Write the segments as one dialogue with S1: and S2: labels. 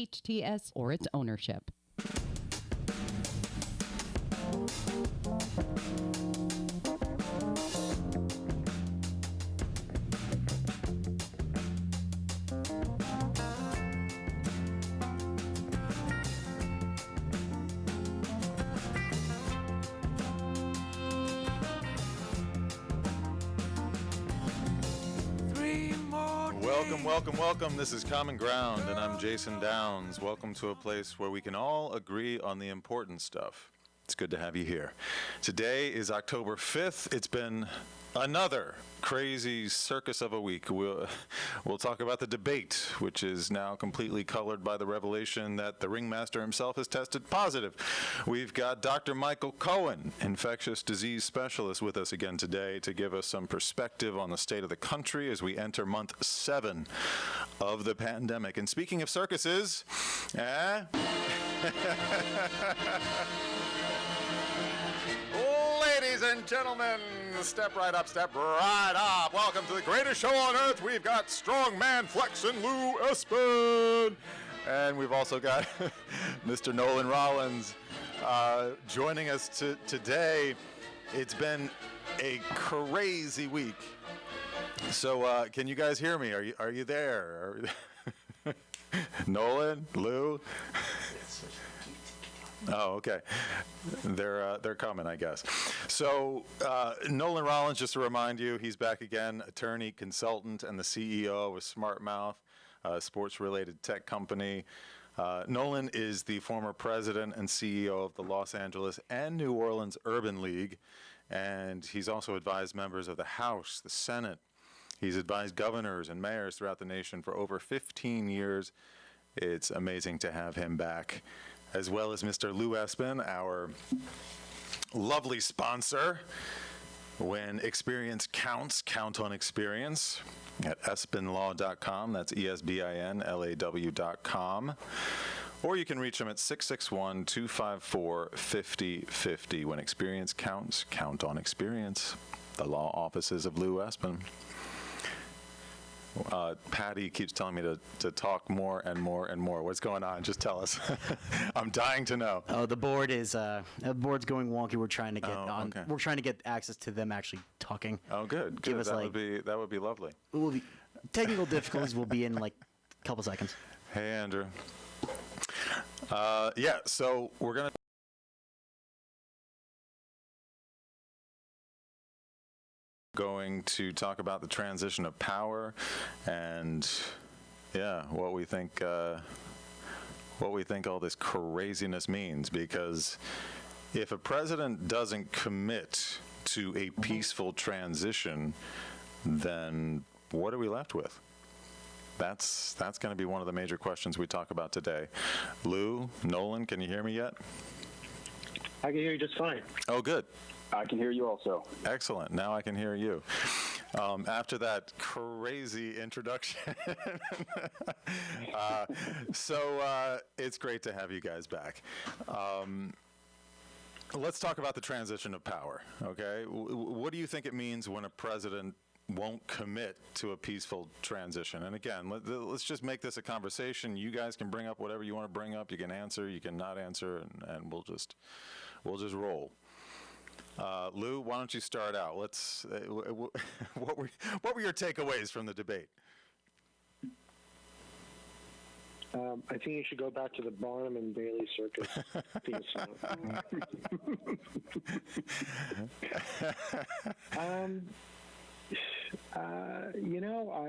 S1: KHTS or its ownership.
S2: Welcome. This is Common Ground, and I'm Jason Downs. Welcome to a place where we can all agree on the important stuff. It's good to have you here. Today is October 5th. It's been another crazy circus of a week. We'll talk about the debate, which is now completely colored by the revelation that the ringmaster himself has tested positive. We've got Dr. Michael Cohen, infectious disease specialist, with us again today to give us some perspective on the state of the country as we enter month 7 of the pandemic. And speaking of circuses, ladies and gentlemen, step right up, step right up. Welcome to the greatest show on earth. We've got strongman flexing Lou Esbin. And we've also got Mr. Nolan Rollins joining us today. It's been a crazy week. So can you guys hear me? Are you there? Nolan? Lou? Oh, okay. They're coming, I guess. So Nolan Rollins, just to remind you, he's back again, attorney, consultant, and the CEO of SMRT Mouth, a sports-related tech company. Nolan is the former president and CEO of the Los Angeles and New Orleans Urban League, and he's also advised members of the House, the Senate. He's advised governors and mayors throughout the nation for over 15 years. It's amazing to have him back, as well as Mr. Lou Esbin, our lovely sponsor. When experience counts, count on experience at esbinlaw.com. That's ESBINLAW.com. Or you can reach him at 661-254-5050. When experience counts, count on experience. The law offices of Lou Esbin. Patty keeps telling me to talk more and more and more. What's going on? Just tell us. I'm dying to know.
S3: Oh, the board's going wonky. We're trying to get
S2: Okay.
S3: We're trying to get access to them actually talking.
S2: Oh, good.
S3: Give us
S2: that would be lovely.
S3: Technical difficulties will be in like a couple seconds.
S2: Hey, Andrew. So we're gonna. Going to talk about the transition of power and what we think all this craziness means, because if a president doesn't commit to a peaceful transition, then what are we left with? That's going to be one of the major questions we talk about today. Lou, Nolan, can you hear me yet?
S4: I can hear you just fine.
S2: Oh, good.
S4: I can hear you also.
S2: Excellent. Now I can hear you. After that crazy introduction. It's great to have you guys back. Let's talk about the transition of power, okay? What do you think it means when a president won't commit to a peaceful transition? And again, let's just make this a conversation. You guys can bring up whatever you want to bring up. You can answer, you can not answer, and we'll just roll. Lou, why don't you start out? Let's. What were your takeaways from the debate?
S4: I think you should go back to the Barnum and Bailey circus theme song.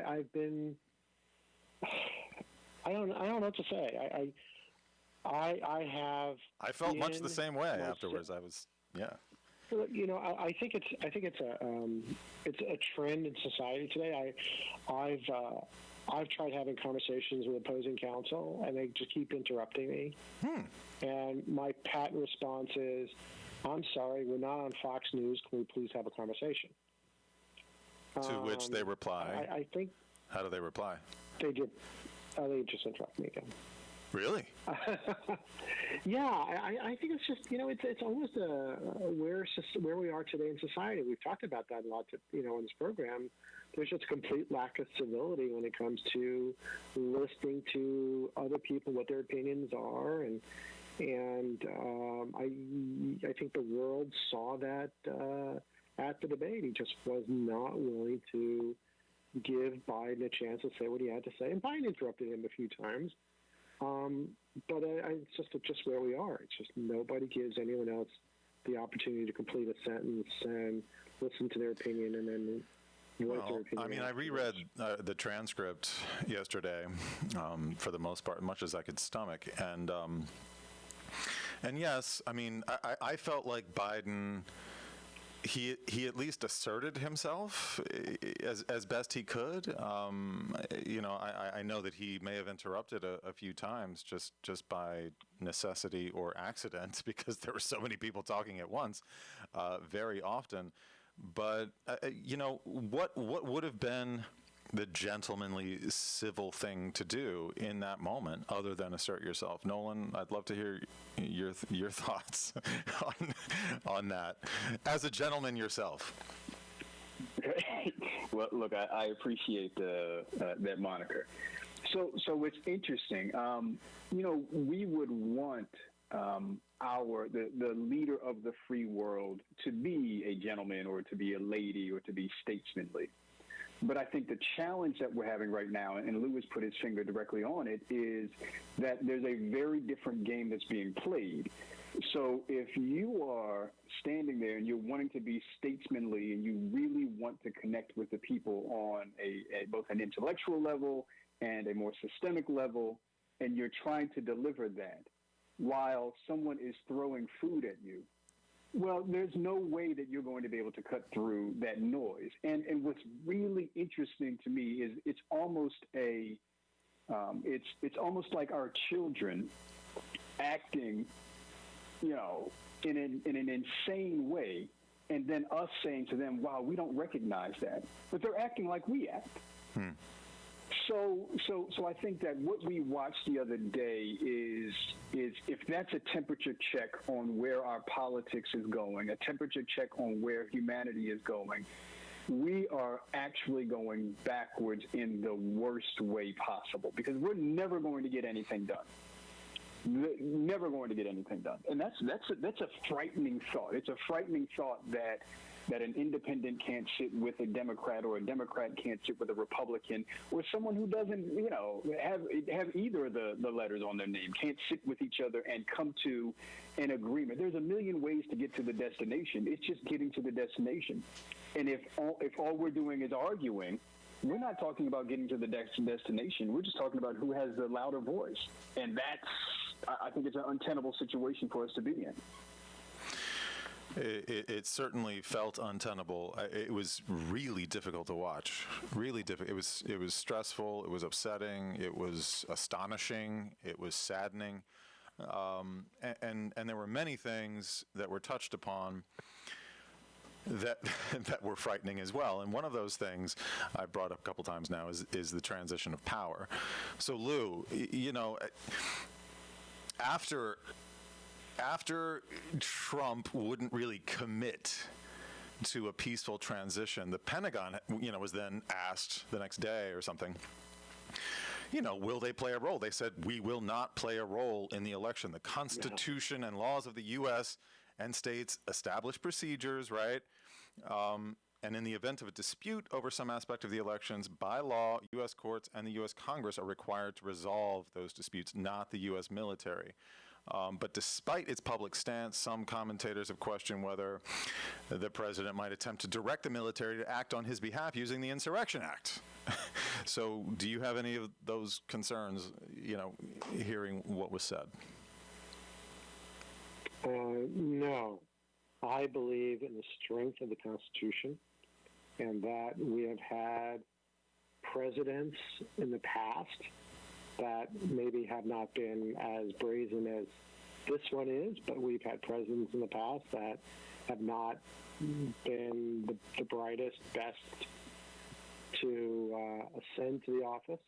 S4: I've been. I don't know what to say. I have.
S2: I felt much the same way afterwards. I
S4: think it's a trend in society today. I've tried having conversations with opposing counsel, and they just keep interrupting me. And my pat response is, "I'm sorry, we're not on Fox News. Can we please have a conversation?"
S2: To which they reply.
S4: I think.
S2: How do they reply?
S4: They just interrupt me again.
S2: Really?
S4: Yeah, I think it's just, it's almost where we are today in society. We've talked about that a lot, in this program. There's just a complete lack of civility when it comes to listening to other people, what their opinions are, and I think the world saw that at the debate. He just was not willing to give Biden a chance to say what he had to say, and Biden interrupted him a few times. But it's just where we are. It's just nobody gives anyone else the opportunity to complete a sentence and listen to their opinion and then voice their opinion.
S2: I mean, I reread the transcript yesterday for the most part, much as I could stomach. And yes, I mean, I felt like Biden, he at least asserted himself as best he could. I know that he may have interrupted a few times just by necessity or accident because there were so many people talking at once very often. But, what would have been the gentlemanly, civil thing to do in that moment other than assert yourself? Nolan, I'd love to hear your thoughts on that as a gentleman yourself.
S5: Well, look, I appreciate that moniker. So it's interesting. We would want the leader of the free world to be a gentleman or to be a lady or to be statesmanly. But I think the challenge that we're having right now, and Lewis put his finger directly on it, is that there's a very different game that's being played. So if you are standing there and you're wanting to be statesmanly and you really want to connect with the people on both an intellectual level and a more systemic level, and you're trying to deliver that while someone is throwing food at you, well, there's no way that you're going to be able to cut through that noise. And what's really interesting to me is it's almost like our children acting, in an insane way, and then us saying to them, "Wow, we don't recognize that," but they're acting like we act. So I think that what we watched the other day is if that's a temperature check on where our politics is going, a temperature check on where humanity is going, we are actually going backwards in the worst way possible because we're never going to get anything done. Never going to get anything done, and that's a frightening thought. It's a frightening thought that an independent can't sit with a Democrat or a Democrat can't sit with a Republican or someone who doesn't, have either of the letters on their name, can't sit with each other and come to an agreement. There's a million ways to get to the destination. It's just getting to the destination. And if all we're doing is arguing, we're not talking about getting to the destination. We're just talking about who has the louder voice. And I think it's an untenable situation for us to be in.
S2: It certainly felt untenable. It was really difficult to watch. Really difficult. It was stressful. It was upsetting. It was astonishing. It was saddening. And there were many things that were touched upon that were frightening as well. And one of those things I've brought up a couple times now is the transition of power. So Lou, after Trump wouldn't really commit to a peaceful transition, the Pentagon, was then asked the next day or something, will they play a role? They said, we will not play a role in the election. The Constitution and laws of the U.S. and states establish procedures, right? And in the event of a dispute over some aspect of the elections, by law, U.S. courts and the U.S. Congress are required to resolve those disputes, not the U.S. military. But despite its public stance, some commentators have questioned whether the president might attempt to direct the military to act on his behalf using the Insurrection Act. So do you have any of those concerns, hearing what was said?
S4: No. I believe in the strength of the Constitution and that we have had presidents in the past that maybe have not been as brazen as this one is, but we've had presidents in the past that have not been the brightest, best to ascend to the office.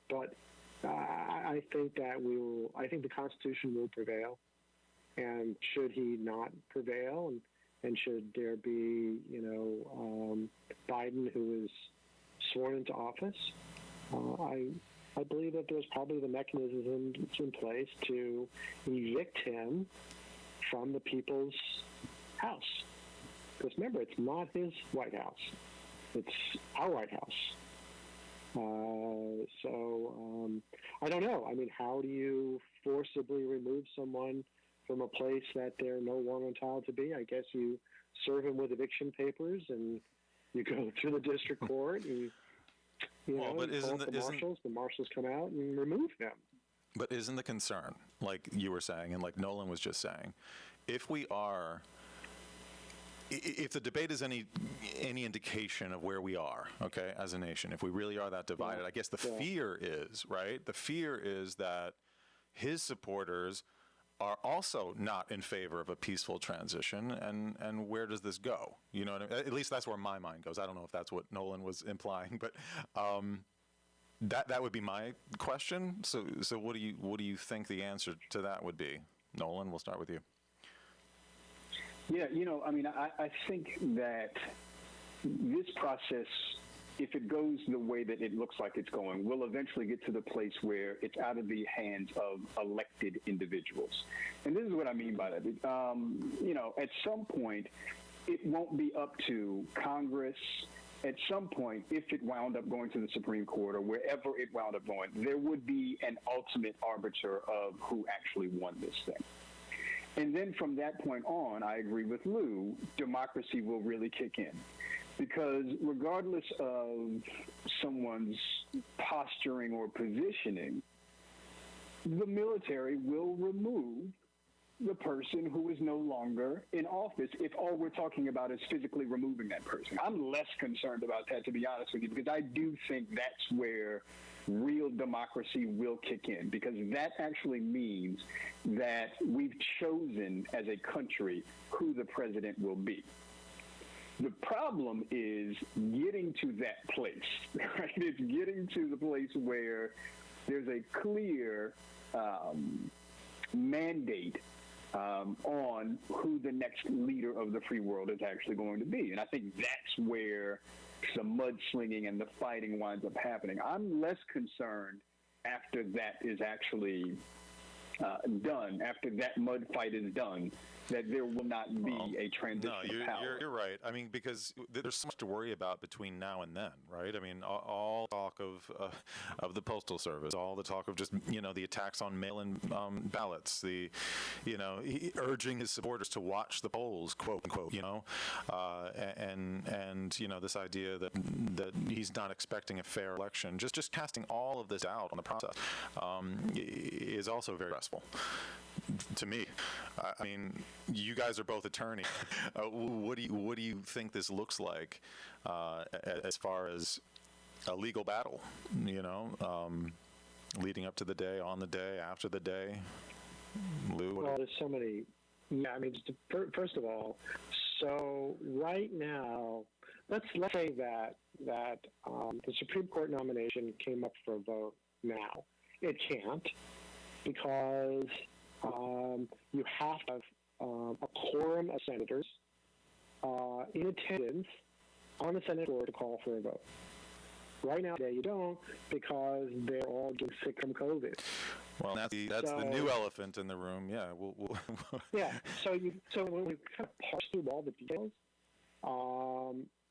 S4: But I think that I think the Constitution will prevail, and should he not prevail, and should there be, Biden who is sworn into office, I believe that there's probably the mechanisms in place to evict him from the people's house. Because remember, it's not his White House; it's our White House. I don't know. I mean, how do you forcibly remove someone from a place that they're no longer entitled to be? I guess you serve them with eviction papers and you go through the district court and you call up the marshals come out and remove them.
S2: But isn't the concern, like you were saying, and like Nolan was just saying, if the debate is any indication of where we are, okay, as a nation, if we really are that divided, I guess the fear is, right? The fear is that his supporters are also not in favor of a peaceful transition, and where does this go? You know what I mean? At least that's where my mind goes. I don't know if that's what Nolan was implying, but that would be my question. So what do you think the answer to that would be? Nolan, we'll start with you.
S5: Yeah, I think that this process, if it goes the way that it looks like it's going, will eventually get to the place where it's out of the hands of elected individuals. And this is what I mean by that. At some point, it won't be up to Congress. At some point, if it wound up going to the Supreme Court or wherever it wound up going, there would be an ultimate arbiter of who actually won this thing. And then from that point on, I agree with Lou, democracy will really kick in. Because regardless of someone's posturing or positioning, the military will remove the person who is no longer in office if all we're talking about is physically removing that person. I'm less concerned about that, to be honest with you, because I do think that's where real democracy will kick in, because that actually means that we've chosen as a country who the president will be. The problem is getting to that place, right? It's getting to the place where there's a clear mandate on who the next leader of the free world is actually going to be. And I think that's where the mudslinging and the fighting winds up happening. I'm less concerned after that is actually done, after that mud fight is done, that there will not be a transition of power.
S2: You're right. I mean, because there's so much to worry about between now and then, right? I mean, all talk of the Postal Service, all the talk of just, the attacks on mail-in ballots, the, urging his supporters to watch the polls, quote unquote, and this idea that he's not expecting a fair election, just casting all of this out on the process is also very stressful. To me, I mean, you guys are both attorneys. What do you think this looks like as far as a legal battle? Leading up to the day, on the day, after the day. Lou,
S4: well, there's so many. Yeah, I mean, first of all, so right now, let's say that the Supreme Court nomination came up for a vote now. It can't, because you have to have a quorum of senators in attendance on the Senate floor to call for a vote. Right now, today you don't, because they're all getting sick from COVID.
S2: Well, that's the new elephant in the room. Yeah, we'll
S4: yeah. So when we kind of parse through all the details,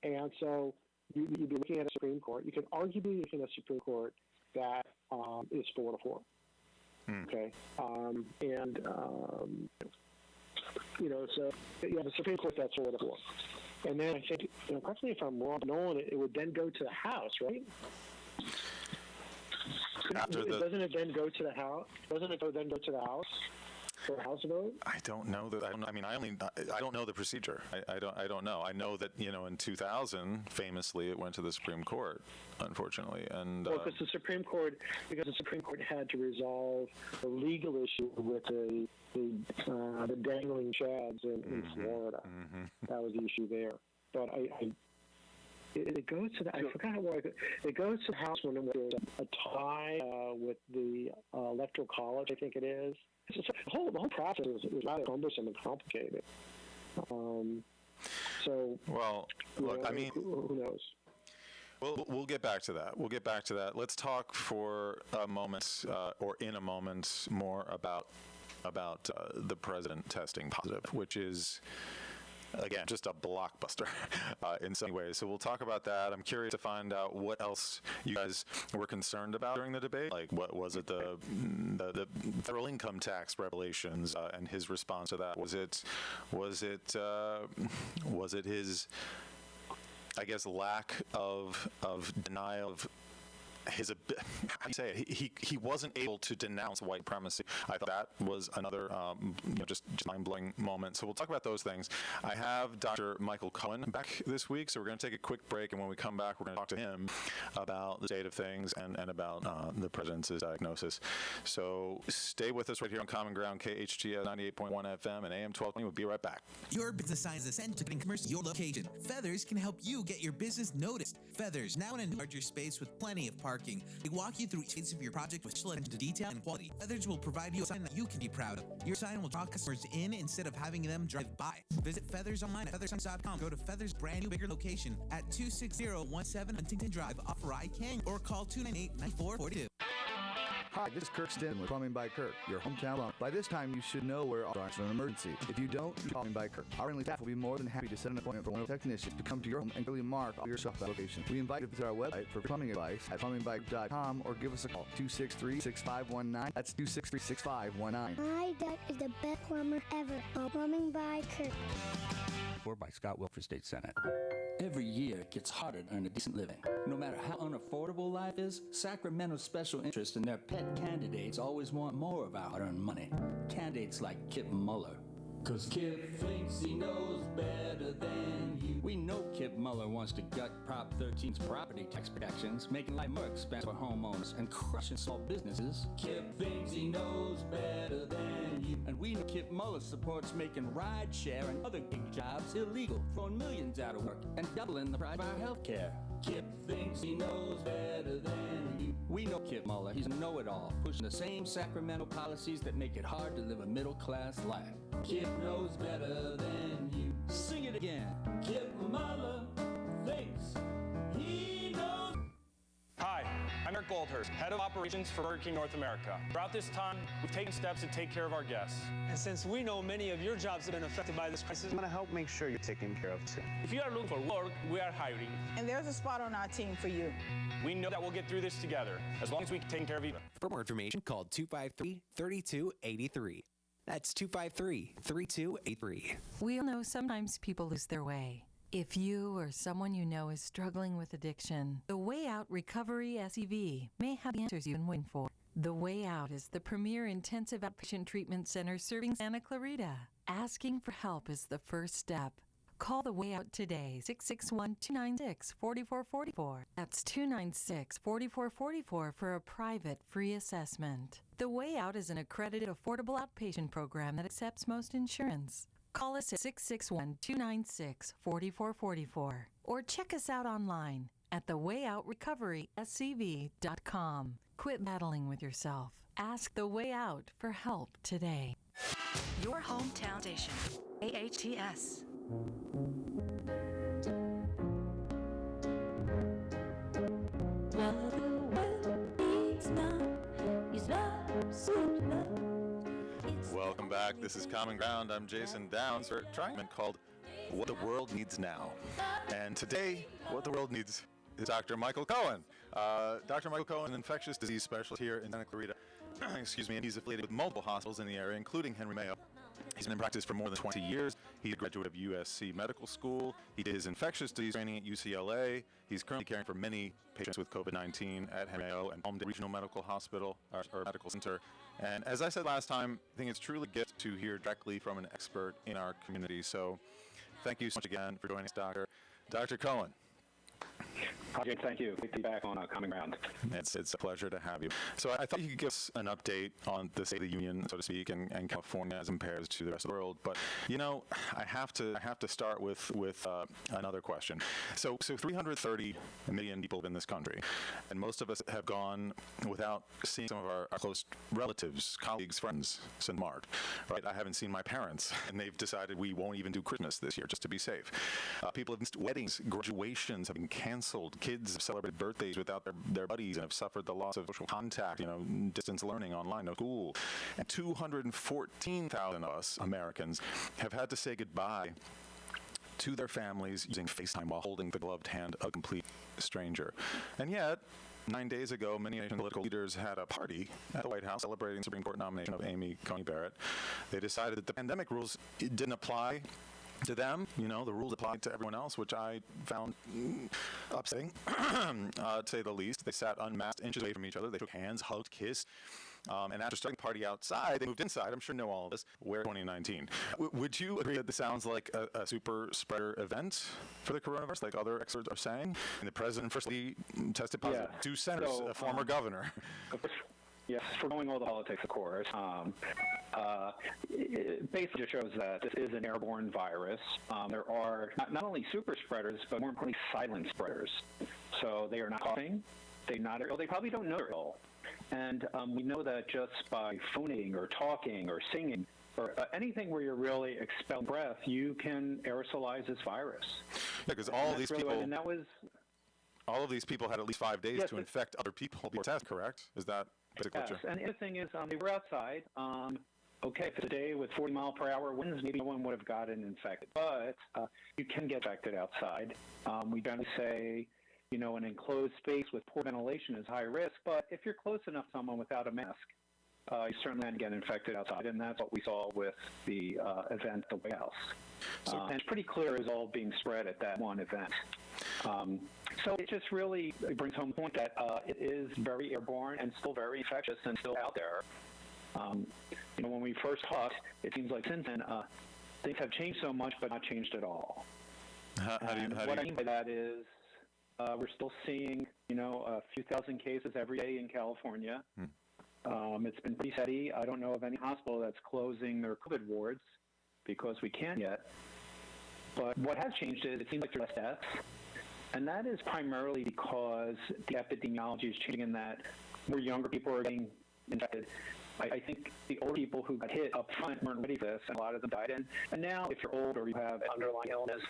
S4: and so you'd be looking at a Supreme Court. You could arguably look at a Supreme Court that is 4-4. Okay, so you have a Supreme Court that's 4-4, and then I think, correct me if I'm wrong, Nolan, it would then go to the House, right? Doesn't it then go to the House? Doesn't it then go to the House for a House vote?
S2: I don't know that. I don't know the procedure. I don't know. I know that in 2000, famously, it went to the Supreme Court, unfortunately, and
S4: because the Supreme Court had to resolve the legal issue with the dangling chads in Florida. Mm-hmm. That was the issue there. But it goes to the. I forgot why it goes to the House when there's a tie with the electoral college, I think it is. The whole process is rather cumbersome and complicated.
S2: Well, look, I mean,
S4: who knows?
S2: We'll get back to that. We'll get back to that. Let's talk for a moment, or in a moment, more about the president testing positive, which is, again, just a blockbuster in some ways. So we'll talk about that. I'm curious to find out what else you guys were concerned about during the debate. Like, what was it? The federal income tax revelations and his response to that. Was it his, I guess, lack of denial of his, how do you say it? He wasn't able to denounce white supremacy. I thought that was another just mind-blowing moment. So we'll talk about those things. I have Dr. Michael Cohen back this week, so we're going to take a quick break, and when we come back, we're going to talk to him about the state of things and about the president's diagnosis. So stay with us right here on Common Ground, KHTS 98.1 FM and AM 1220. We'll be right back.
S6: Your business size is essential to getting commerce your location. Feathers can help you get your business noticed. Feathers, now in a larger space with plenty of parking. They walk you through each phase of your project with special attention to detail and quality. Feathers will provide you a sign that you can be proud of. Your sign will draw customers in instead of having them drive by. Visit Feathers online at featherssigns.com. Go to Feathers' brand new bigger location at 26017 Huntington Drive off Rye Canyon, or call 298-9442.
S7: Hi, this is Kirk Stinson with Plumbing by Kirk, your hometown plumber. By this time, you should know where our in an emergency. If you don't, you call me by Kirk. Our friendly staff will be more than happy to set an appointment for one of the technicians to come to your home and clearly mark all your stuff at location. We invite you to visit our website for plumbing advice at plumbingby.com, or give us a call, 263-6519. That's 263-6519.
S8: My dad is the best plumber ever. Plumbing by Kirk.
S9: By Scott Wilford State Senate. Every year it gets harder to earn a decent living. No matter how unaffordable life is, Sacramento's special interest in their pet candidates always want more of our hard-earned money. Candidates like Kip Muller. 'Cause Kip thinks he knows better than you. We know Kip Muller wants to gut Prop 13's property tax protections, making life more expensive for homeowners and crushing small businesses. Kip thinks he knows better than you. And we know Kip Muller supports making ride share and other gig jobs illegal, throwing millions out of work and doubling the price of our health care. Kip thinks he knows better than you. We know Kip Muller. He's a know-it-all, pushing the same Sacramento policies that make it hard to live a middle-class life. Kip knows better than you. Sing it again. Kip Muller thinks he knows.
S10: Hi, I'm Eric Goldhurst, Head of Operations for Burger King North America. Throughout this time, we've taken steps to take care of our guests.
S11: And since we know many of your jobs have been affected by this crisis,
S12: I'm going to help make sure you're taken care of too.
S10: If you are looking for work, we are hiring.
S13: And there's a spot on our team for you.
S10: We know that we'll get through this together, as long as we can take care of each other.
S14: For more information, call 253-3283. That's 253-3283.
S15: We all know sometimes people lose their way. If you or someone you know is struggling with addiction, the Way Out Recovery SEV may have the answers you've been waiting for. The Way Out is the premier intensive outpatient treatment center serving Santa Clarita. Asking for help is the first step. Call The Way Out today, 661-296-4444. That's 296-4444 for a private free assessment. The Way Out is an accredited affordable outpatient program that accepts most insurance. Call us at 661-296-4444 or check us out online at thewayoutrrecoveryscv.com. Quit battling with yourself. Ask The Way Out for help today.
S16: Your hometown station, KHTS.
S17: What the world needs now is love, sweet love.
S2: Welcome back. This is Common Ground. I'm Jason Downs. We're trying a called What the World Needs Now. And today, what the world needs is Dr. Michael Cohen. Dr. Michael Cohen, infectious disease specialist here in Santa Clarita. Excuse me, and he's affiliated with multiple hospitals in the area, including Henry Mayo. He's been in practice for more than 20 years. He's a graduate of USC Medical School. He did his infectious disease training at UCLA. He's currently caring for many patients with COVID-19 at Henry Mayo and Palm Regional Medical Hospital or Medical Center. And as I said last time, I think it's truly a gift to hear directly from an expert in our community. So thank you so much again for joining us, Doctor. Dr. Cohen,
S5: James, thank you. Good to be back on Common Ground.
S2: It's a pleasure to have you. So I thought you could give us an update on the State of the Union, so to speak, and California as compares to the rest of the world. But I have to start with another question. So 330 million people in this country, and most of us have gone without seeing some of our close relatives, colleagues, friends since March. Right? I haven't seen my parents, and they've decided we won't even do Christmas this year just to be safe. People have missed weddings, graduations have been canceled. Kids have celebrated birthdays without their buddies and have suffered the loss of social contact, distance learning online, no school. And 214,000 of us Americans have had to say goodbye to their families using FaceTime while holding the gloved hand of a complete stranger. And yet, 9 days ago, many Asian political leaders had a party at the White House celebrating the Supreme Court nomination of Amy Coney Barrett. They decided that the pandemic rules didn't apply to them. The rules applied to everyone else, which I found upsetting, to say the least. They sat unmasked, inches away from each other. They shook hands, hugged, kissed. And after starting the party outside, they moved inside. I'm sure you know all of this. Where 2019? Would you agree that this sounds like a super spreader event for the coronavirus, like other experts are saying? And the president first tested positive.
S5: Yeah.
S2: 2 senators, a former governor.
S5: Yes, for going all the politics, of course. It basically just shows that this is an airborne virus. There are not only super spreaders, but more importantly, silent spreaders. So they are not coughing. They probably don't know they're ill. And we know that just by phoning or talking or singing or anything where you're really expelling breath, you can aerosolize this virus.
S2: Yeah, because all of these people...
S5: And that was...
S2: All of these people had at least 5 days to infect other people before test, correct? Is that basically true?
S5: And the other thing is they were outside. Okay, if it's a day with 40-mile-per-hour winds, maybe no one would have gotten infected. But you can get infected outside. We generally say, an enclosed space with poor ventilation is high risk. But if you're close enough to someone without a mask, you certainly can get infected outside. And that's what we saw with the event at the White House. And it's pretty clear it was all being spread at that one event. So it just really brings home the point that it is very airborne and still very infectious and still out there. When we first talked, it seems like since then things have changed so much, but not changed at all. I mean by that is we're still seeing, a few thousand cases every day in California. It's been pretty steady. I don't know of any hospital that's closing their COVID wards because we can't yet. But what has changed is it seems like there's less deaths. And that is primarily because the epidemiology is changing in that more younger people are getting infected. I think the older people who got hit up front weren't ready for this, and a lot of them died. And now, if you're old or you have underlying illness,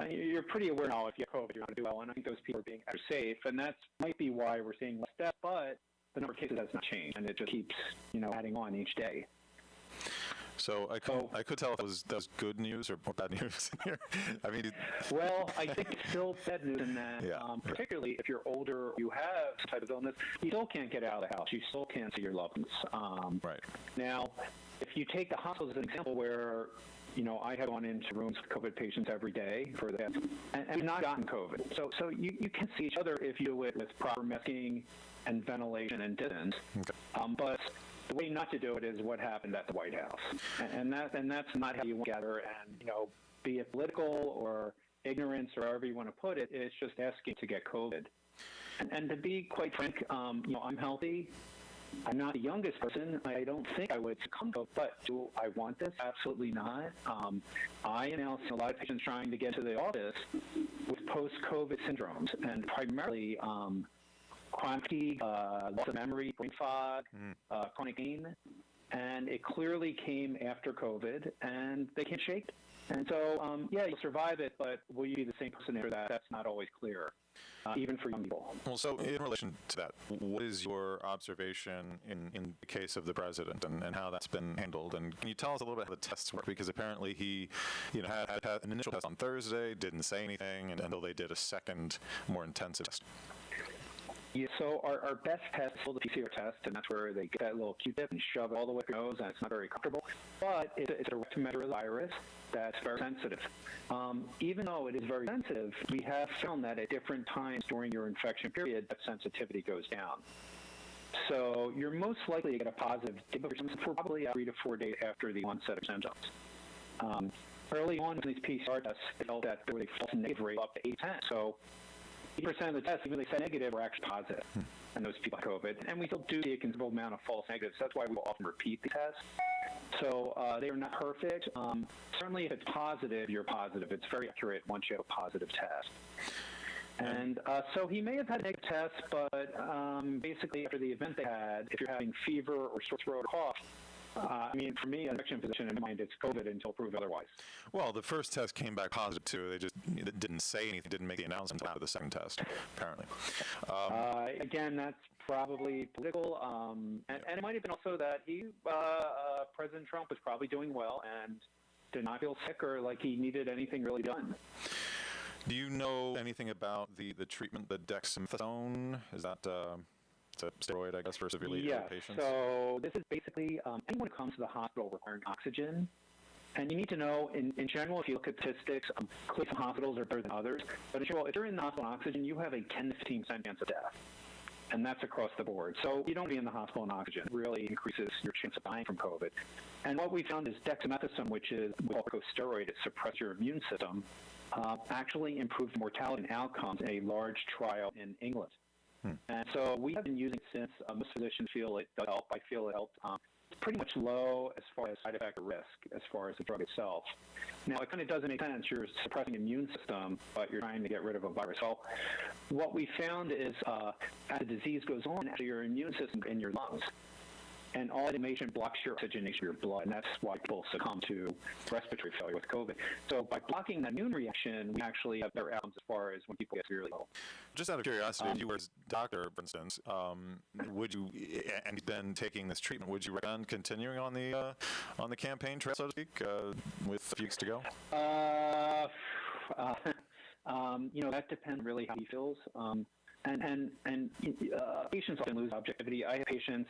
S5: you're pretty aware now if you have COVID, you're going to do well. And I think those people are being extra safe. And that might be why we're seeing less deaths, but the number of cases has not changed, and it just keeps, adding on each day.
S2: So I could tell if that was good news or bad news here. I mean,
S5: well, I think it's still bad news in that, particularly if you're older, you have some type of illness, you still can't get out of the house. You still can't see your loved ones.
S2: Right.
S5: Now, if you take the hospital as an example, where I have gone into rooms with COVID patients every day for that, and not gotten COVID. So you can see each other if you do it with proper masking and ventilation and distance. Okay. But the way not to do it is what happened at the White House, and that's not how you want to gather. And be it political or ignorance or however you want to put it, it's just asking to get COVID. And to be quite frank, I'm healthy. I'm not the youngest person. I don't think I would succumb to it, but do I want this? Absolutely not. I am now seeing a lot of patients trying to get to the office with post-COVID syndromes, and primarily chronic fatigue, loss of memory, brain fog, chronic pain, and it clearly came after COVID, and they can't shake it. And so, you'll survive it, but will you be the same person after that? That's not always clear, even for young people.
S2: Well, so in relation to that, what is your observation in the case of the president and how that's been handled? And can you tell us a little bit how the tests work? Because apparently he, had an initial test on Thursday, didn't say anything until they did a second, more intensive test.
S5: Yeah, so our best test is still the PCR test, and that's where they get that little Q-tip and shove it all the way up your nose, and it's not very comfortable. But it's a direct measure of the virus that's very sensitive. Even though it is very sensitive, we have found that at different times during your infection period, that sensitivity goes down. So you're most likely to get a positive for probably 3 to 4 days after the onset of symptoms. Early on in these PCR tests, they felt that there was a false negative rate up to 8%. So 80% of the tests, even though they said negative, were actually positive. And those people had COVID. And we still do see a considerable amount of false negatives. That's why we will often repeat the tests. So they are not perfect. Certainly, if it's positive, you're positive. It's very accurate once you have a positive test. And so he may have had a negative test, but basically after the event they had, if you're having fever or sore throat or cough, I mean, for me, as an infection physician, in my mind, it's COVID until proved otherwise.
S2: Well, the first test came back positive, too. They just didn't say anything, didn't make the announcement until after the second test, apparently.
S5: Again, that's probably political. And it might have been also that President Trump was probably doing well and did not feel sick or like he needed anything really done.
S2: Do you know anything about the treatment, the dexamethasone? Is that it's a steroid, I guess, for severely ill patients?
S5: So this is basically anyone who comes to the hospital requiring oxygen. And you need to know, in general, if you look at statistics, clearly some hospitals are better than others. But in general, if you're in the hospital on oxygen, you have a 10 to 15% chance of death. And that's across the board. So you don't be in the hospital on oxygen. It really increases your chance of dying from COVID. And what we found is dexamethasone, which is a corticosteroid, it suppresses your immune system, actually improved mortality and outcomes in a large trial in England. And so we have been using it since. Most physicians feel it does help. I feel it helped. It's pretty much low as far as side effect or risk, as far as the drug itself. Now, it kind of doesn't make sense. You're suppressing the immune system, but you're trying to get rid of a virus. So what we found is as the disease goes on, actually your immune system in your lungs, and all inflammation blocks your oxygenation of your blood, and that's why people succumb to respiratory failure with COVID. So by blocking that immune reaction, we actually have better outcomes as far as when people get severely ill.
S2: Just out of curiosity, if you were a doctor, for instance, would you, and you've been taking this treatment, would you recommend continuing on the campaign trail, so to speak, with a few weeks to go?
S5: That depends really how he feels. And patients often lose objectivity. I have patients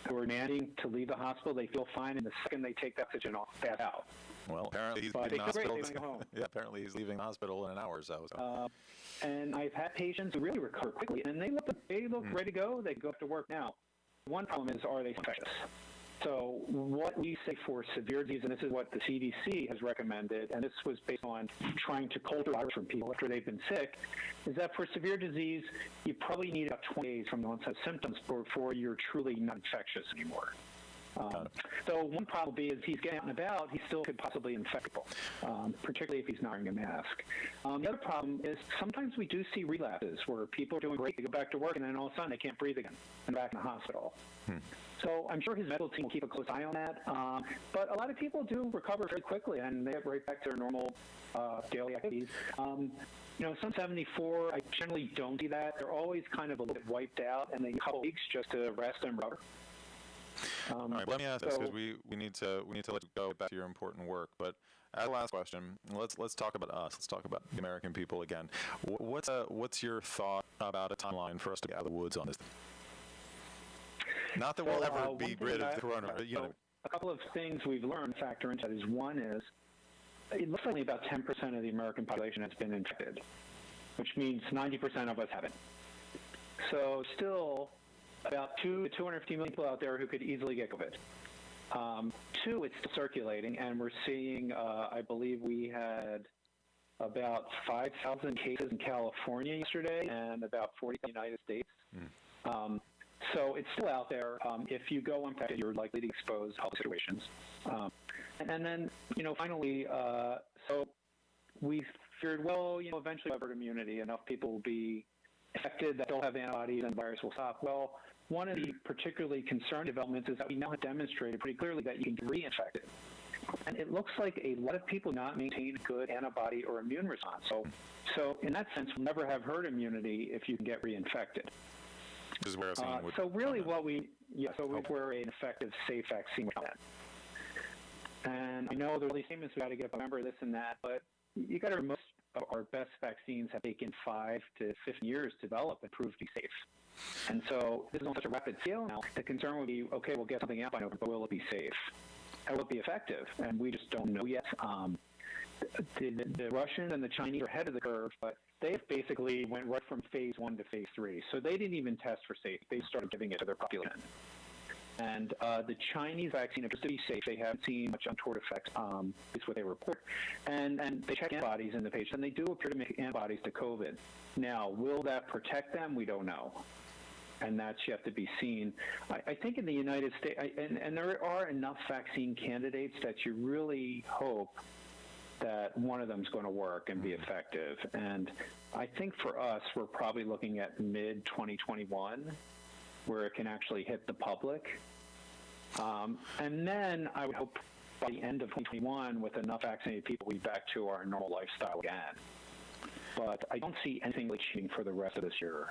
S5: who are demanding to leave the hospital. They feel fine, and the second they take the oxygen off, pass out.
S2: Well, apparently he's leaving the hospital. They want to go home. Yeah, apparently he's leaving the hospital in an hour or so.
S5: And I've had patients who really recover quickly, and they look ready to go. They go up to work now. One problem is, are they infectious? So what we say for severe disease, and this is what the CDC has recommended, and this was based on trying to culture virus from people after they've been sick, is that for severe disease, you probably need about 20 days from the onset of symptoms before you're truly not infectious anymore. So one problem is he's getting out and about, he still could possibly infect people, particularly if he's not wearing a mask. The other problem is sometimes we do see relapses where people are doing great, they go back to work, and then all of a sudden they can't breathe again and back in the hospital. So I'm sure his medical team will keep a close eye on that. But a lot of people do recover very quickly, and they get right back to their normal daily activities. Some 74, I generally don't see that. They're always kind of a little bit wiped out, and they need a couple weeks just to rest and recover.
S2: All right, let me ask this, because we need to let you go back to your important work. But as a last question, let's talk about us. Let's talk about the American people again. What's your thought about a timeline for us to get out of the woods on this? Not that we'll ever be rid of the coronavirus.
S5: A couple of things we've learned factor into that is one is it looks like only about 10% of the American population has been infected, which means 90% of us haven't. So still about 2 to 250 million people out there who could easily get COVID. Two, it's still circulating, and we're seeing, I believe we had about 5,000 cases in California yesterday and about 40 in the United States. So it's still out there. If you go infected, you're likely to expose health situations. And then, finally, so we feared, eventually herd immunity. Enough people will be affected that they'll have antibodies and the virus will stop. Well, one of the particularly concerning developments is that we now have demonstrated pretty clearly that you can get reinfected. And it looks like a lot of people not maintain good antibody or immune response. So in that sense, we'll never have herd immunity if you can get reinfected.
S2: This is where
S5: so really we're an effective, safe vaccine with that. And I know there are these statements we got to get up, remember this and that, but you got to remember most of our best vaccines have taken 5 to 15 years to develop and prove to be safe. And so this is on such a rapid scale now. The concern would be, okay, we'll get something out by November, but will it be safe? And will it be effective? And we just don't know yet. The Russians and the Chinese are ahead of the curve, but they basically went right from phase 1 to phase 3. So they didn't even test for safety. They started giving it to their population. And the Chinese vaccine appears to be safe. They haven't seen much untoward effects, is what they report. And they check antibodies in the patient, and they do appear to make antibodies to COVID. Now, will that protect them? We don't know. And that's yet to be seen. I think in the United States, and there are enough vaccine candidates that you really hope that one of them is going to work and be effective. And I think for us, we're probably looking at mid-2021, where it can actually hit the public. And then I would hope by the end of 2021, with enough vaccinated people, we'll be back to our normal lifestyle again. But I don't see anything really changing for the rest of this year.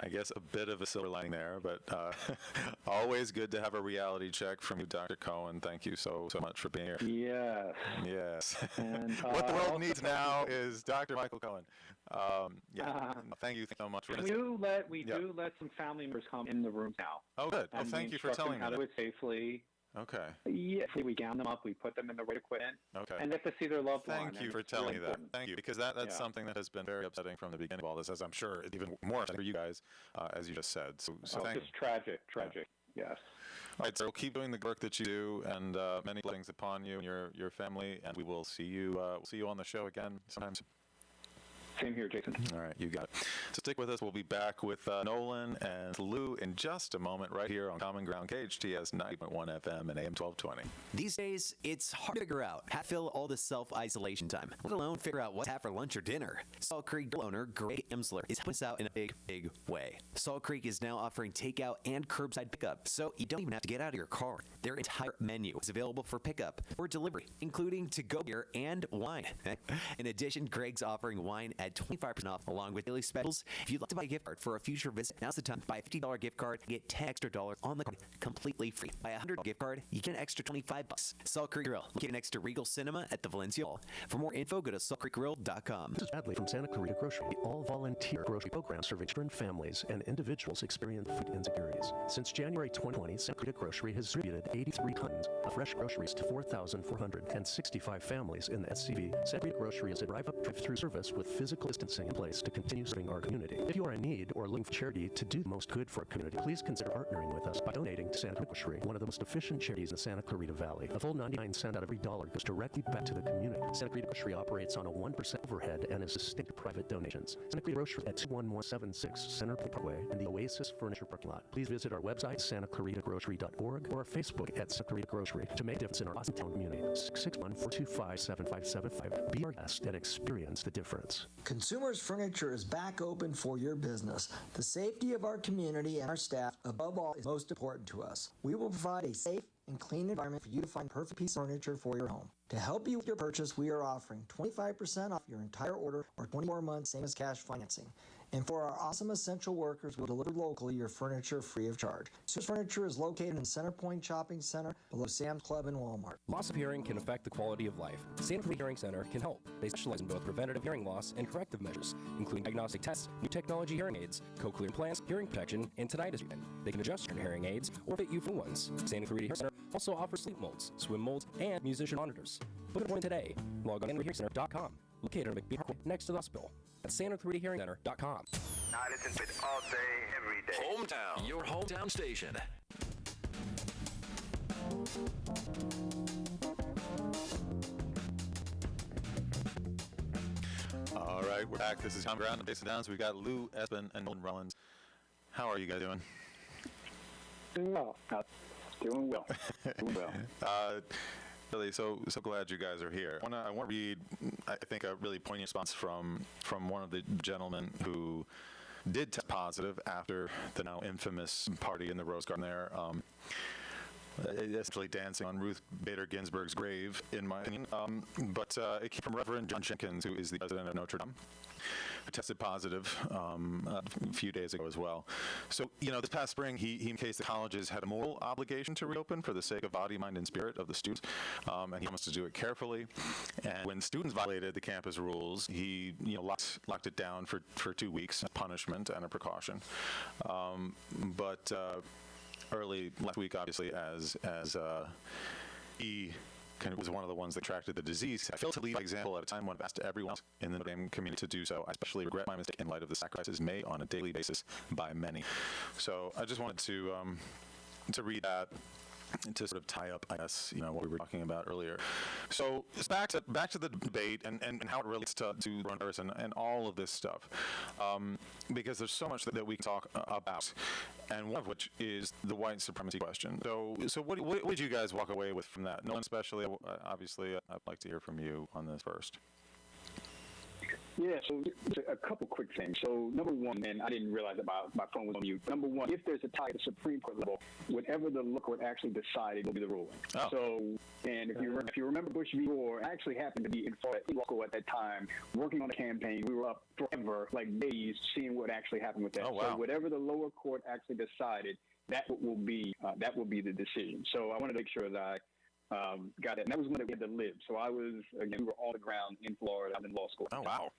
S2: I guess a bit of a silver lining there, but always good to have a reality check from you, Dr. Cohen. Thank you so much for being here.
S5: Yes.
S2: Yes.
S5: And,
S2: what the world needs now is Dr. Michael Cohen. Thank you so much.
S5: We do let some family members come in the room now.
S2: Oh, good.
S5: And
S2: thank you for telling me
S5: how
S2: that.
S5: to do it safely.
S2: Okay.
S5: Yes, we gown them up, we put them in the right equipment,
S2: okay.
S5: and get to see their loved one.
S2: Thank you for telling me that. Thank you, because that's something that has been very upsetting from the beginning of all this, as I'm sure it's even more upsetting for you guys, as you just said. So
S5: it's tragic, yes.
S2: All right, so keep doing the work that you do, and many blessings upon you and your family, and we will see you on the show again sometime soon.
S5: Same here, Jason.
S2: All right, you got it. So stick with us. We'll be back with Nolan and Lou in just a moment right here on Common Ground, KHTS 90.1 FM and AM 1220.
S14: These days, it's hard to figure out how to fill all this self-isolation time, let alone figure out what to have for lunch or dinner. Salt Creek owner Greg Emsler is helping us out in a big way. Salt Creek is now offering takeout and curbside pickup, so you don't even have to get out of your car. Their entire menu is available for pickup or delivery, including to-go beer and wine. In addition, Greg's offering wine at 25% off, along with daily specials. If you'd like to buy a gift card for a future visit, now's the time. Buy a $50 gift card, get $10 extra on the card, completely free. Buy a $100 gift card, you get an extra $25. Salt Creek Grill, located next to Regal Cinema at the Valencia Hall. For more info, go to saltcreekgrill.com.
S18: This is Bradley from Santa Clarita Grocery, all-volunteer grocery program serving children, families, and individuals experiencing food insecurities. Since January 2020, Santa Clarita Grocery has distributed 83 tons of fresh groceries to 4,465 families in the SCV. Santa Clarita Grocery is a drive-up-drive-through service with physical distancing in place to continue serving our community. If you are in need or looking for charity to do the most good for our community, please consider partnering with us by donating to Santa Clarita Grocery, one of the most efficient charities in the Santa Clarita Valley. A full 99 cents out of every dollar goes directly back to the community. Santa Clarita Grocery operates on a 1% overhead and is sustained by private donations. Santa Clarita Grocery at 21176 Center Parkway in the Oasis Furniture Parking Lot. Please visit our website, santaclaritagrocery.org, or our Facebook at Santa Clarita Grocery to make a difference in our awesome town community. 661-425-7575. Be our guest and experience the difference.
S19: Consumers Furniture is back open for your business. The safety of our community and our staff, above all, is most important to us. We will provide a safe and clean environment for you to find perfect piece of furniture for your home. To help you with your purchase, we are offering 25% off your entire order or 24 months, same as cash financing. And for our awesome essential workers, we'll deliver locally your furniture free of charge. Consumers Furniture is located in Center Point Shopping Center below Sam's Club and Walmart.
S20: Loss of hearing can affect the quality of life. Santa Clarita Hearing Center can help. They specialize in both preventative hearing loss and corrective measures, including diagnostic tests, new technology hearing aids, cochlear implants, hearing protection, and tinnitus treatment. They can adjust your hearing aids or fit you for ones. Santa Clarita Hearing Center also offers sleep molds, swim molds, and musician monitors. Book an appointment today. Log on to hearingcenter.com. Located on McBean Parkway next to the hospital. That's SantaClaritaHearingCenter.com.
S21: I listen to it all day, every day.
S22: Hometown, your hometown station.
S2: All right, we're back. This is Common Ground and Jason Downs. We've got Lou, Esbin, and Nolan Rollins. How are you guys doing?
S5: Doing well. Doing well.
S2: Really, so glad you guys are here. I want to read, I think, a really poignant response from one of the gentlemen who did test positive after the now infamous party in the Rose Garden there. Essentially dancing on Ruth Bader Ginsburg's grave, in my opinion. But it came from Reverend John Jenkins, who is the president of Notre Dame, who tested positive a few days ago as well. So, this past spring, he indicates the colleges had a moral obligation to reopen for the sake of body, mind, and spirit of the students, and he wants to do it carefully. And when students violated the campus rules, he locked it down for 2 weeks, a punishment and a precaution. But early last week, obviously, as he kind of was one of the ones that attracted the disease, I failed to lead by example at a time when I've asked everyone in the Notre Dame community to do so. I especially regret my mistake in light of the sacrifices made on a daily basis by many. So I just wanted to to read that, to sort of tie up, I guess, what we were talking about earlier. So back to the debate and how it relates to coronavirus and all of this stuff, because there's so much that we can talk about, and one of which is the white supremacy question. So what did you guys walk away with from that? Nolan, especially, obviously, I'd like to hear from you on this first.
S5: Yeah, so a couple quick things. So number one, and I didn't realize that my phone was on mute. Number one, if there's a tie at the Supreme Court level, whatever the lower court actually decided will be the ruling.
S2: Oh.
S5: So, and if you remember Bush v. Gore, I actually happened to be in Florida in law school at that time, working on a campaign. We were up forever, like days, seeing what actually happened with that.
S2: Oh, wow.
S5: So whatever the lower court actually decided, that will be the decision. So I wanted to make sure that I got it. And that was when we had to live. So we were on the ground in Florida. I'm in law school.
S2: Oh, wow.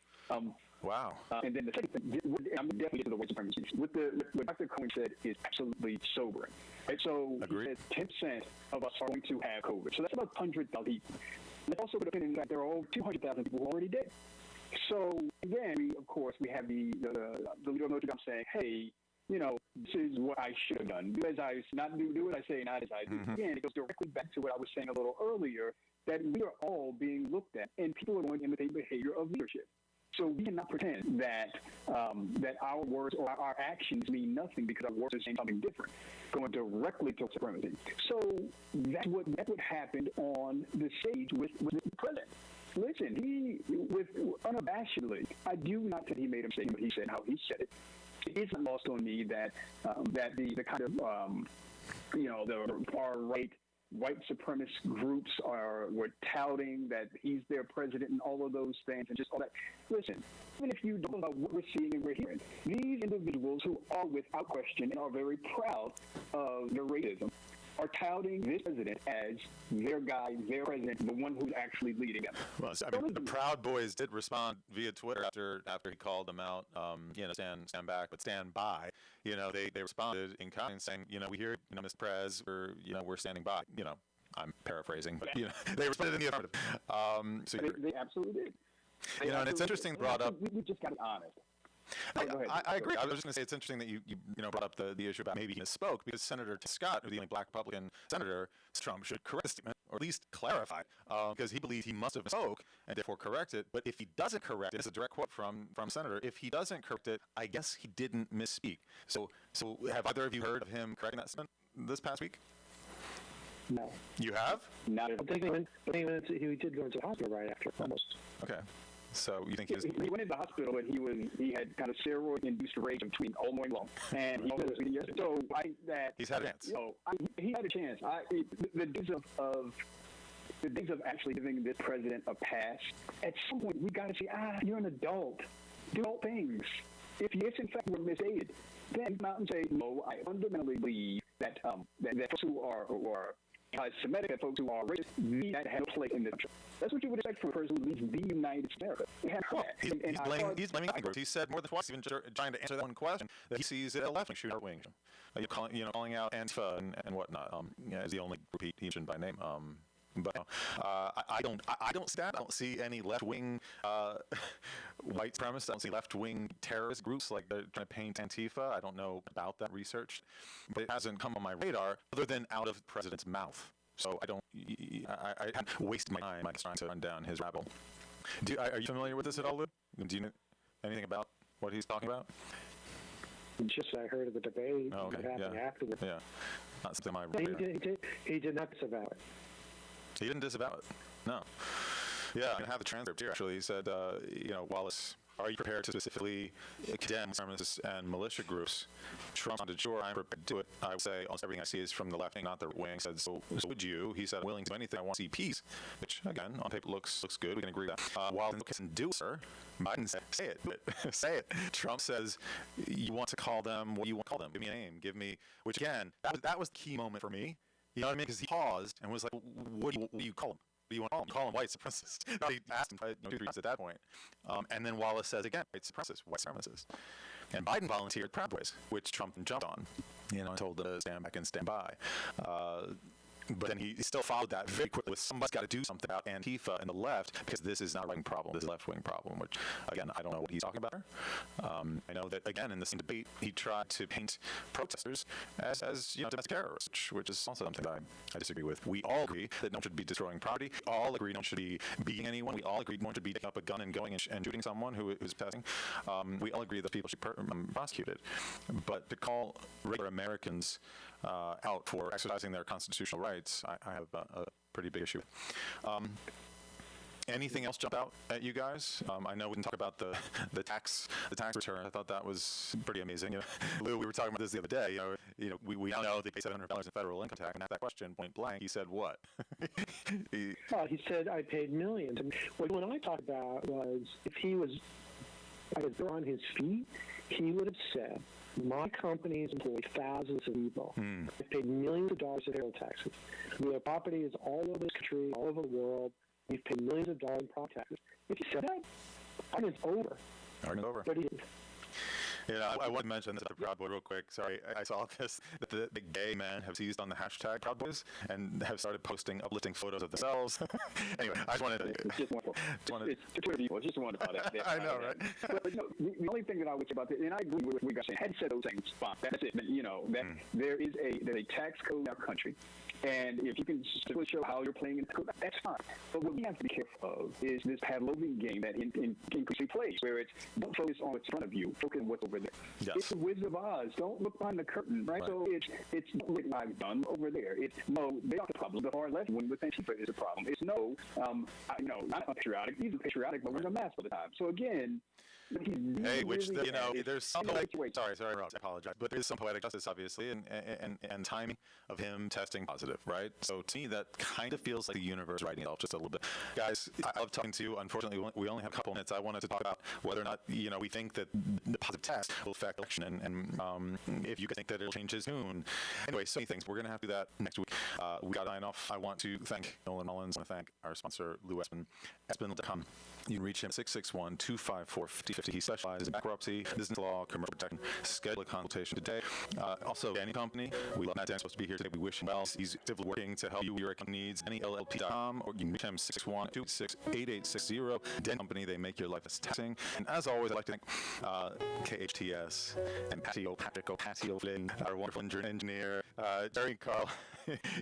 S2: Wow.
S5: And then the second thing, I'm definitely to the white supremacy. What Dr. Cohen said is absolutely sobering. Right? So
S2: Agreed.
S5: he said 10% of us are going to have COVID. So that's about 100,000 people. Let's also put in that there are over 200,000 people who are already dead. So then, of course, we have the leader of Notre Dame saying, hey, this is what I should have done. Do as I say, not as I do.
S2: Mm-hmm.
S5: Again, it goes directly back to what I was saying a little earlier, that we are all being looked at, and people are going to imitate behavior of leadership. So we cannot pretend that our words or our actions mean nothing because our words are saying something different, going directly to supremacy. So that's what happened on the stage with the president. Listen, he, unabashedly, I do not think he made a mistake, but he said how he said it. It isn't lost on me that the kind of the far right white supremacist groups were touting that he's their president and all of those things and just all that. Listen, even if you don't know what we're seeing and we're hearing, these individuals who are without question and are very proud of their racism are touting this president as their guy, their president, the one who's actually leading them.
S2: Well, the Proud Boys did respond via Twitter after he called them out. Stand back, but stand by. They responded in kind saying, we hear, Mr. Prez, we're standing by. I'm paraphrasing, but they responded in the affirmative.
S5: They absolutely did.
S2: And it's interesting brought up.
S5: We just got to be honest.
S2: I agree. I was just going to say it's interesting that you brought up the issue about maybe he misspoke, because Senator Scott, the only black Republican senator, Trump should correct the statement or at least clarify, because he believed he must have misspoke and therefore correct it. But if he doesn't correct it, it's a direct quote from Senator. If he doesn't correct it, I guess he didn't misspeak. So have either of you heard of him correcting that statement this past week?
S4: No.
S2: You have?
S5: Not
S4: I think he did go into the hospital right after, almost.
S2: Okay. So you think
S5: he went into the hospital, but he had kind of steroid-induced rage between all morning long, and he was yesterday. So I think that
S2: he's had a chance.
S5: He had a chance. The days of actually giving this president a pass. At some point, we got to say, you're an adult. Do adult things. If yes, in fact, were misstated, then come out and say, no, I fundamentally believe that folks who are Semitic, that folks who are racist, that have no place in this country. That's what you would expect from a person who leads the United States of America.
S2: He's blaming groups. He said more than twice, even trying to answer that one question, that he sees it at left wing shooting wing. Calling out Antifa and whatnot. Is the only group he mentioned by name. But I don't see that. I don't see any left-wing white supremacists. I don't see left-wing terrorist groups like they're trying to paint Antifa. I don't know about that research, but it hasn't come on my radar other than out of the president's mouth. So I haven't wasted my time trying to run down his rabble. Are you familiar with this at all, Lou? Do you know anything about what he's talking about?
S4: Just I heard of the debate happening afterwards.
S2: Yeah, not something my
S4: he did not disavow it.
S2: He didn't disavow it. No. Yeah, I have the transcript here, actually. He said, Wallace, are you prepared to specifically condemn supremacists and militia groups? Trump responded, sure, I'm prepared to do it. I would say almost everything I see is from the left wing, not the right wing. He said, so would you? He said, I'm willing to do anything. I want to see peace, which, again, on paper looks good. We can agree with that. While in the case do it, sir, Biden said, say it. Say it. Trump says, you want to call them, what do you want to call them? Give me a name. Which, again, that was the key moment for me. You know what I mean? Because he paused and was like, what do you call him? What do you want to call him? You call him white supremacist. He asked him 2-3 times at that point. And then Wallace says again, white supremacist. And Biden volunteered Proud Boys, which Trump jumped on, and told them to stand back and stand by. But then he still followed that very quickly with somebody's got to do something about Antifa and the left, because this is not a right-wing problem, this is a left-wing problem, which, again, I don't know what he's talking about. I know that, again, in the same debate, he tried to paint protesters as domestic terrorists, which is also something that I disagree with. We all agree that no one should be destroying property. We all agree no one should be beating anyone. We all agree no one should be taking up a gun and going and shooting someone who's passing. We all agree that people should be prosecuted. But to call regular Americans out for exercising their constitutional rights, I have a pretty big issue with. Anything else jump out at you guys? I know we didn't talk about the tax return. I thought that was pretty amazing. Lou, we were talking about this the other day. We now know they pay $700 in federal income tax, and at that question, point blank, he said what?
S4: He said I paid millions. And what I talked about was if he was on his feet, he would have said, my company has employed thousands of people. I've paid millions of dollars in payroll taxes. We have properties all over this country, all over the world. We've paid millions of dollars in property taxes. If you said that, argument's over.
S2: Argument's over.
S4: But he didn't.
S2: I want to mention this about Proud Boy real quick. Sorry, I saw this, that the gay men have seized on the hashtag Proud Boys and have started posting uplifting photos of themselves. Anyway, I just wanted to...
S5: It's just wonderful. It's Twitter people. It's just wonderful.
S2: I know, right?
S5: But the only thing that I would say about this, and I agree with what you guys saying, had said those things, fine. That's it. That there's a tax code in our country. And if you can simply show how you're playing in the code, that's fine. But what we have to be careful of is this Pavlovian game that increasingly plays, where it's don't focus on what's in front of you, focus on what's over there.
S2: Yes.
S5: It's the Wizard of Oz. Don't look behind the curtain, right? So it's don't look what I've done over there. It's no, they are the problem. The far left one with Antifa is a problem. It's no, not patriotic. He's patriotic, but wearing a mask all the time. So again.
S2: There's some sorry, Rob, I apologize, but there is some poetic justice, obviously, and timing of him testing positive, right? So to me, that kind of feels like the universe writing itself just a little bit. Guys, I love talking to you. Unfortunately, we only have a couple minutes. I wanted to talk about whether or not, we think that the positive test will affect election, and if you think that it'll change his tune. Anyway, so many things. We're going to have to do that next week. We got to sign off. I want to thank Nolan Rollins. I want to thank our sponsor, Lou Esbin, Esbin.com. You can reach him at 661-254-5050. He specializes in bankruptcy, business law, commercial protection. Schedule a consultation today. Also, Danny Company. We love Matt. Dan's supposed to be here today. We wish him well. He's actively working to help you with your account needs. DannyLLP.com, or you can reach him 612-68860. Danny Company, they make your life less taxing. And as always, I'd like to thank KHTS and Pco Flynn, our wonderful engineer, Jerry Carl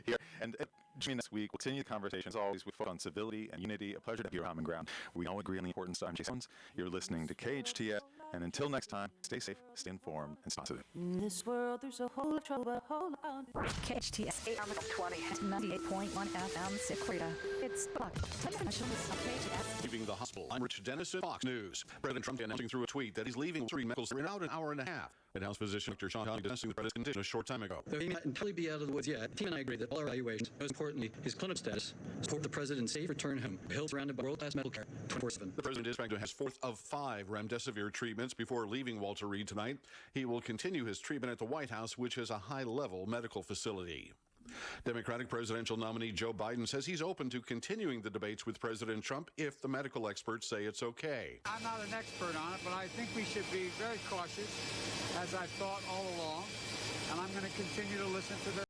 S2: here. And join me next week. We'll continue the conversation, as always, with focus on civility and unity. A pleasure to have your common ground. We all agree on the importance of Jason. You're listening to KHTS, and until next time, stay safe, stay informed, and stay positive.
S17: In this world, there's a whole lot of trouble, hold on.
S16: KHTS 820 98.1 FM, Secreta. It's Buck. KHTS.
S1: Leaving the hospital. I'm Rich Dennis at Fox News. President Trump announcing through a tweet that he's leaving Three Medical Center in about an hour and a half. White House physician Dr. Sean Conley discussing the president's condition a short time ago.
S3: Though he may not entirely be out of the woods yet, Tim and I agree that all our evaluations, most importantly, his clinical status, support the president's safe return home. He'll surrounded by world-class medical care 24/7.
S1: The president is expected to have 4th of 5 remdesivir treatments before leaving Walter Reed tonight. He will continue his treatment at the White House, which is a high-level medical facility. Democratic presidential nominee Joe Biden says he's open to continuing the debates with President Trump if the medical experts say it's okay.
S23: I'm not an expert on it, but I think we should be very cautious, as I've thought all along, and I'm going to continue to listen to the